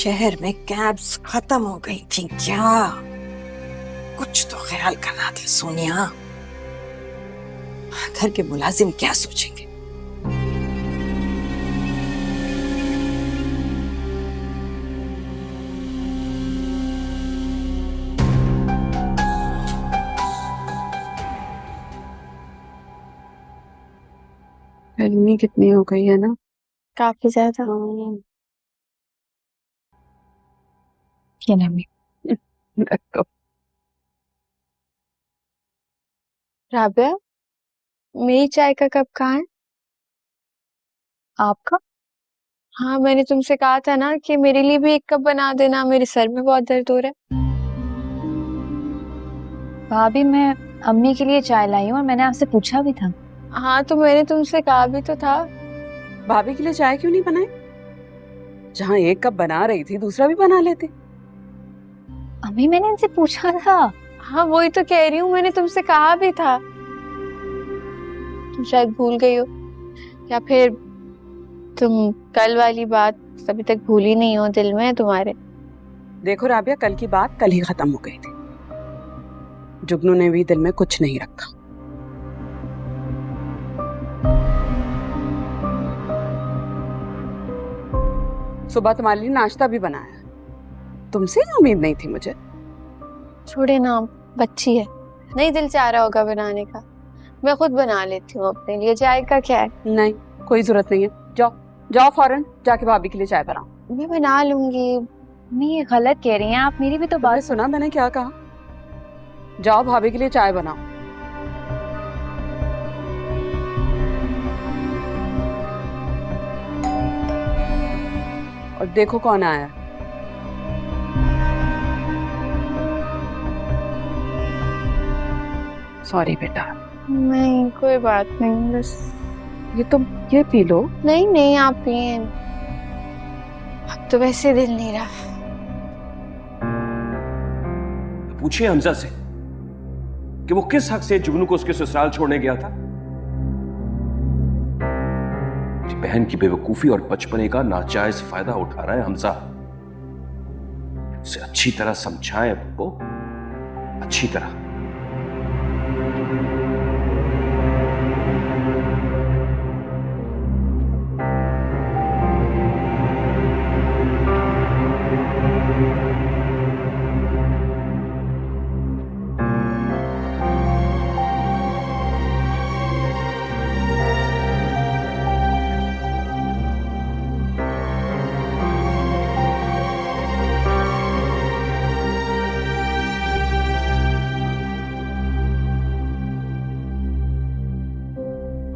शहर में कैब्स खत्म हो गई थी क्या? कुछ तो ख्याल करना था सोनिया। घर के मुलाजिम क्या सोचेंगे? गर्मी कितनी हो गई है ना। काफी ज्यादा। क्या नाम है? राबिया, मेरी चाय का कप कहाँ है? आपका? हाँ, मैंने तुमसे कहा था ना कि मेरे लिए भी एक कप बना देना, मेरे सर में बहुत दर्द हो रहा है। भाभी, मैं अम्मी के लिए चाय लाई हूँ और मैंने आपसे पूछा भी था। हाँ, तो मैंने तुमसे कहा भी तो था। भाभी के लिए चाय क्यों नहीं बनाई? जहाँ एक कप बना रही थी दूसरा भी बना लेती। अम्मी, मैंने इनसे पूछा था। हाँ, वही तो कह रही हूँ, मैंने तुमसे कहा भी था। तुम शायद भूल गई हो, या फिर तुम कल वाली बात अभी तक भूली नहीं हो दिल में तुम्हारे। देखो राबिया, कल की बात कल ही खत्म हो गई थी। जुगनू ने भी दिल में कुछ नहीं रखा। सुबह तुम्हारे लिए नाश्ता भी बनाया। तुमसे ही उम्मीद नहीं थी मुझे। छोड़े ना, बच्ची है, नहीं दिल चाह रहा होगा बनाने का। मैं खुद बना लेती हूँ अपने लिए, चाय का क्या है। नहीं, कोई जरूरत नहीं है। जाओ जाओ, फौरन जाके भाभी के लिए चाय बनाओ। मैं बना लूंगी। अम्मी, ये गलत कह रही हैं आप, मेरी भी तो तुमने बात सुना मैंने क्या कहा? जाओ भाभी के लिए चाय बनाओ। और देखो कौन आया। सॉरी बेटा। नहीं, कोई बात नहीं, बस। ये तुम ये पी लो। नहीं नहीं, आप पिए। अब तो वैसे दिल नहीं रहा। पूछिए हमजा से कि वो किस हक से जुगनू को उसके ससुराल छोड़ने गया था। मेरी बहन की बेवकूफी और बचपने का नाजायज फायदा उठा रहा है हमजा। उसे अच्छी तरह समझाएं वो, अच्छी तरह।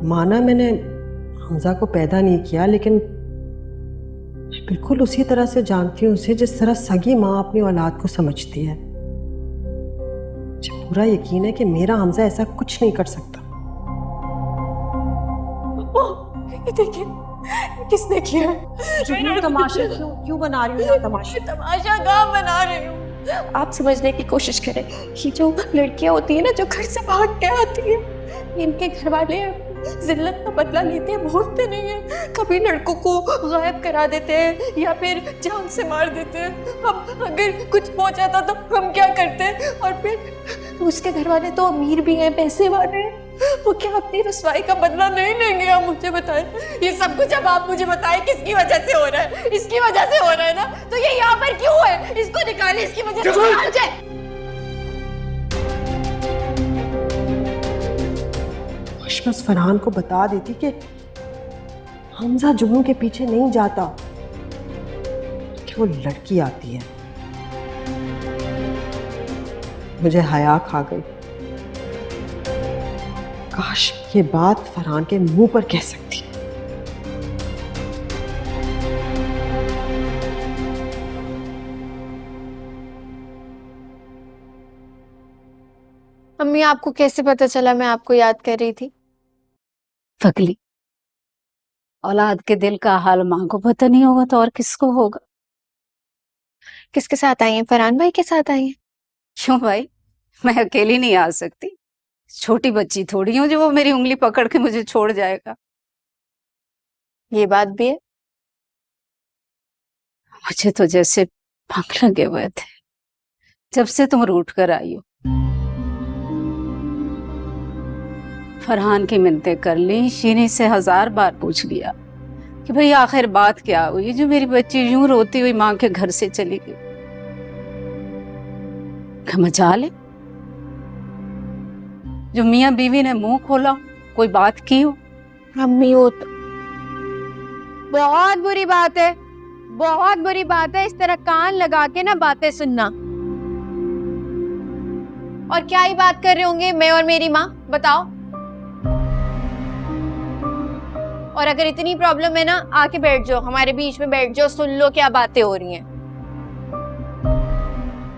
माना मैंने हमजा को पैदा नहीं किया, लेकिन बिल्कुल उसी तरह से जानती हूँ उसे जिस तरह सगी माँ अपनी औलाद को समझती है। मुझे पूरा यकीन है कि मेरा हमजा ऐसा कुछ नहीं कर सकता। ये देखिए, किसने किया? तमाशा क्यों बना रही हूँ? तमाशा तमाशा कहाँ बना रही हूँ? आप समझने की कोशिश करें। ये जो लड़कियां होती है ना, जो घर से भाग के आती है, इनके घर वाले जिल्लत का बदला लेते हैं, भूलते नहीं है। कभी लड़कों को गायब करा देते हैं या फिर जान से मार देते हैं। अब अगर कुछ हो जाता तो हम क्या करते? और फिर उसके घर वाले तो अमीर भी हैं, पैसे वाले हैं, वो क्या अपनी रसवाई का बदला नहीं लेंगे? आप मुझे बताएं। ये सब कुछ अब आप मुझे बताएं, किसकी वजह से हो रहा है? इसकी वजह से हो रहा है ना, तो ये यहाँ पर क्यों है? इसको निकाले, इसकी वजह से निकाल के। बस फरहान को बता देती कि हमजा जुगनू के पीछे नहीं जाता, कि वो लड़की आती है। मुझे हया खा गई। काश ये बात फरहान के मुंह पर कह सकती। अम्मी, आपको कैसे पता चला मैं आपको याद कर रही थी? फगली, औलाद के दिल का हाल माँ को पता नहीं होगा तो और किसको होगा। किसके साथ आई हैं? फरहान भाई के साथ आई हैं? क्यों भाई, मैं अकेली नहीं आ सकती। छोटी बच्ची थोड़ी हूँ जो वो मेरी उंगली पकड़ के मुझे छोड़ जाएगा। ये बात भी है। मुझे तो जैसे भंग लगे हुए थे जब से तुम रूठ कर आई हो। फरहान की मिन्नतें कर ली, शीनी से 1000 बार पूछ लिया कि भाई आखिर बात क्या हुई जो मेरी बच्ची यूं रोती हुई मां के घर से चली गई। क्या मजाल है जो मियां बीवी ने मुंह खोला, कोई बात की हो। अम्मी वो तो बहुत बुरी बात है, बहुत बुरी बात है इस तरह कान लगा के ना बातें सुनना। और क्या ही बात कर रहे होंगे मैं और मेरी माँ, बताओ। और अगर इतनी प्रॉब्लम है ना, आके बैठ जाओ, हमारे बीच में बैठ जाओ, सुन लो क्या बातें हो रही हैं।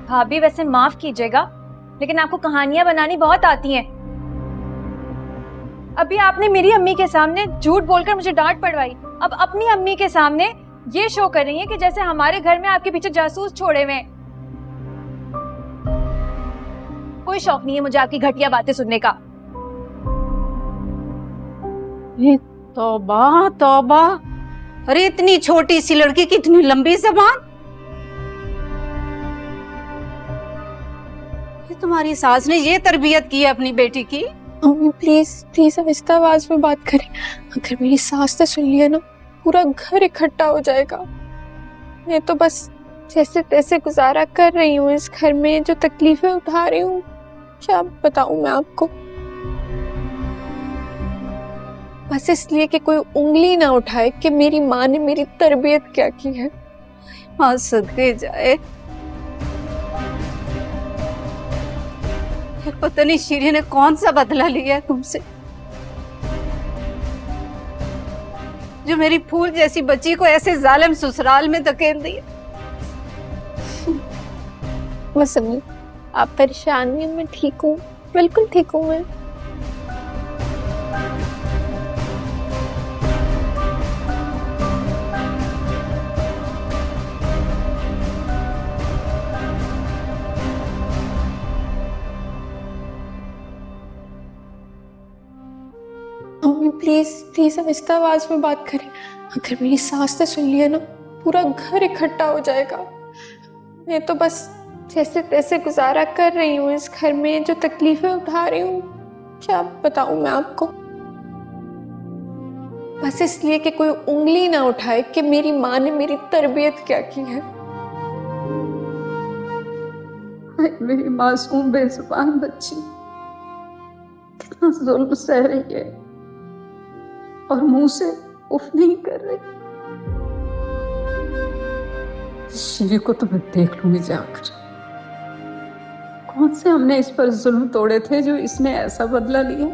भाभी वैसे माफ कीजिएगा, लेकिन आपको कहानियां बनानी बहुत आती हैं। अभी आपने मेरी अम्मी के सामने झूठ बोलकर मुझे डांट पड़वाई, अब अपनी अम्मी के सामने ये शो कर रही हैं कि जैसे हमारे घर में आपके पीछे जासूस छोड़े हुए हैं। कोई शौक नहीं है मुझे आपकी घटिया बातें सुनने का। तौबा तौबा, अरे इतनी छोटी सी लड़की की इतनी लंबी जबान। ये तुम्हारी सास ने ये तरबियत की है अपनी बेटी की। अम्मी प्लीज प्लीज आहिस्ता आवाज में बात करें, अगर मेरी सास ने सुन लिया ना पूरा घर इकट्ठा हो जाएगा। मैं तो बस जैसे तैसे गुजारा कर रही हूँ इस घर में, जो तकलीफें उठा रही हूँ क्या बताऊं मैं आपको। बस इसलिए कि कोई उंगली ना उठाए कि मेरी माँ ने मेरी तरबियत क्या की है। हाँ सदके जाए, पता नहीं शीरी ने कौन सा बदला लिया है तुमसे, जो मेरी फूल जैसी बच्ची को ऐसे जालिम ससुराल में धकेल दिया। बस अम्मी आप परेशान नहीं, मैं ठीक हूँ, बिल्कुल ठीक हूँ मैं। अम्मी प्लीज प्लीज आहिस्ता आवाज में बात करें, अगर मेरी सास ने सुन लिया ना पूरा घर इकट्ठा हो जाएगा। मैं तो बस जैसे तैसे गुजारा कर रही हूँ इस घर में, जो तकलीफें उठा रही हूँ क्या बताऊं मैं आपको। बस इसलिए कि कोई उंगली ना उठाए कि मेरी माँ ने मेरी तरबियत क्या की है। मेरी मासूम बेजुबान बच्ची कितना जुल्म सह रही है और मुंह से उफ नहीं कर रही। शीरी को तो मैं देख लूंगी जाकर, कौन से हमने इस पर जुल्म तोड़े थे जो इसने ऐसा बदला लिया।